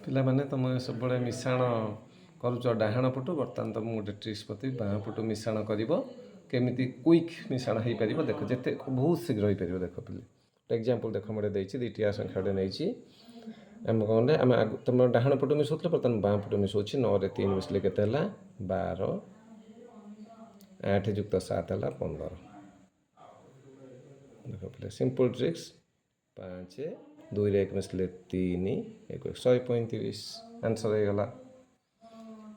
ପିଲାମାନେ ତୁମେ ସବୁବେଳେ ମିଶାଣ କରୁଛ ଡାହାଣ ପଟୁ, ବର୍ତ୍ତମାନ ତୁମକୁ ଗୋଟେ ଟ୍ରିକ୍ସ ବତେଇବି ବାମ ପଟୁ ମିଶାଣ କରିବ କେମିତି କୁଇକ୍ ମିଶାଣ ହେଇପାରିବ। ଦେଖ ଯେତେ ବହୁତ ଶୀଘ୍ର ହେଇପାରିବ। ଦେଖ ପିଲେ ଏକ୍ଜାମ୍ପଲ୍ ଦେଖ ମୁଁ ଗୋଟେ ଦେଇଛି, ଦୁଇଟିଆ ସଂଖ୍ୟା ଗୋଟେ ନେଇଛି। ଆମେ କ'ଣ ଆମେ ତୁମ ଡାହାଣ ପଟୁ ମିଶାଉଥିଲେ, ବର୍ତ୍ତମାନ ବାମ ପଟୁ ମିଶାଉଛି। 9ରେ 3 ମିଶିଲେ କେତେ ହେଲା 12, 8 ଯୁକ୍ତ 7 ହେଲା 15। ଦେଖ ପିଲେ ସିମ୍ପଲ୍ ଟ୍ରିକ୍ସ। 5 2ରେ 1 ମିଶିଲେ 3 135 ଆନ୍ସର୍ ହେଇଗଲା।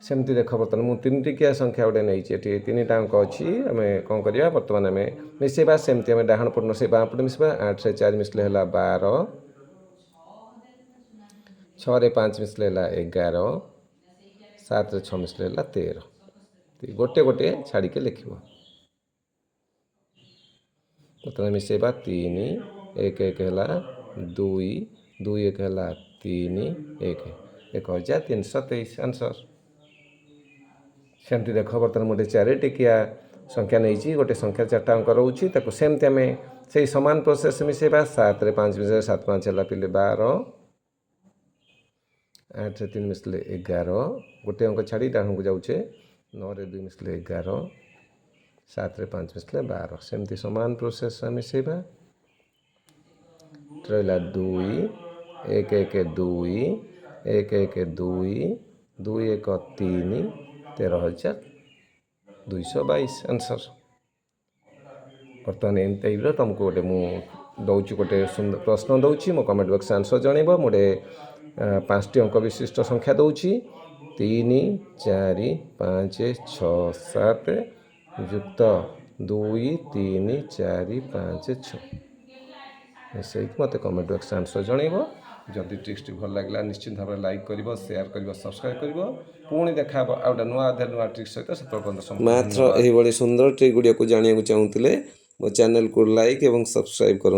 ସେମିତି ଦେଖ ବର୍ତ୍ତମାନ ମୁଁ 3ଟିକିଆ ସଂଖ୍ୟା ଗୋଟେ ନେଇଛି, ଏଠି 3ଟା ଅଙ୍କ ଅଛି। ଆମେ କ'ଣ କରିବା ବର୍ତ୍ତମାନ ଆମେ ମିଶାଇବା ସେମିତି। ଆମେ ଡାହାଣ ପଟୁ ମିଶାଇବା ବାମ ପଟୁ ମିଶାଇବା। 8ରେ 4 ମିଶିଲେ ହେଲା 12, 6ରେ 5 ମିଶିଲେ ହେଲା 11, 7ରେ 6 ମିଶିଲେ ହେଲା 13। ଗୋଟେ ଗୋଟେ ଛାଡ଼ିକି ଲେଖିବ। ବର୍ତ୍ତମାନ ମିଶାଇବା 3 1 1 ହେଲା 2 2 1 ହେଲା 3 1 1323 ଆନ୍ସର୍। ସେମିତି ଦେଖ ବର୍ତ୍ତମାନ ମୁଁ ଗୋଟେ 4ଟିକିଆ ସଂଖ୍ୟା ନେଇଛି, ଗୋଟେ ସଂଖ୍ୟା 4ଟା ଅଙ୍କ ରହୁଛି, ତାକୁ ସେମିତି ଆମେ ସେଇ ସମାନ ପ୍ରୋସେସ୍ ମିଶାଇବା। 7ରେ 5 ମିଶିଲେ 7 5 ହେଲା ପିଲେ 12, 8ରେ 3 ମିଶିଲେ 11, ଗୋଟେ ଅଙ୍କ ଛାଡ଼ି ଡାହାଣକୁ ଯାଉଛେ। 9ରେ 2 ମିଶିଲେ 11, 7ରେ 5 ମିଶିଲେ 12। ସେମିତି ସମାନ ପ୍ରୋସେସ୍ ମିଶାଇବା। ରହିଲା 2 1 1 2 1 1 2 2 1 3 13,222 ଆନ୍ସର୍। ବର୍ତ୍ତମାନ ଏମିତି ଟାଇପ୍ର ତୁମକୁ ଗୋଟେ ମୁଁ ଦେଉଛି, ଗୋଟେ ସୁନ୍ଦର ପ୍ରଶ୍ନ ଦେଉଛି। ମୋ କମେଣ୍ଟ ବକ୍ସରେ ଆନ୍ସର୍ ଜଣାଇବ। ମୁଁ ଗୋଟେ 5ଟି ଅଙ୍କ ବିଶିଷ୍ଟ ସଂଖ୍ୟା ଦେଉଛି। 3 4 5 6 7 ଯୁକ୍ତ 2 3 4 5 6 ମିଶାଇକି ମୋତେ କମେଣ୍ଟ ବକ୍ସରେ ଆନ୍ସର୍ ଜଣାଇବ। ଯଦି ଟ୍ରିକ୍ସଟି ଭଲ ଲାଗିଲା ନିଶ୍ଚିତ ଭାବରେ ଲାଇକ୍ କରିବ, ସେୟାର କରିବ, ସବସ୍କ୍ରାଇବ୍ କରିବ। ପୁଣି ଦେଖା ହେବ ଆଉ ଗୋଟେ ନୂଆ ଟ୍ରିକ୍ ସହିତ। ସେତେବେଳେ ପର୍ଯ୍ୟନ୍ତ ମ୍ୟାଥ୍ର ଏହିଭଳି ସୁନ୍ଦର ଟ୍ରିକ୍ ଗୁଡ଼ିକୁ ଜାଣିବାକୁ ଚାହୁଁଥିଲେ ମୋ ଚ୍ୟାନେଲକୁ ଲାଇକ୍ ଏବଂ ସବସ୍କ୍ରାଇବ୍ କରନ୍ତୁ।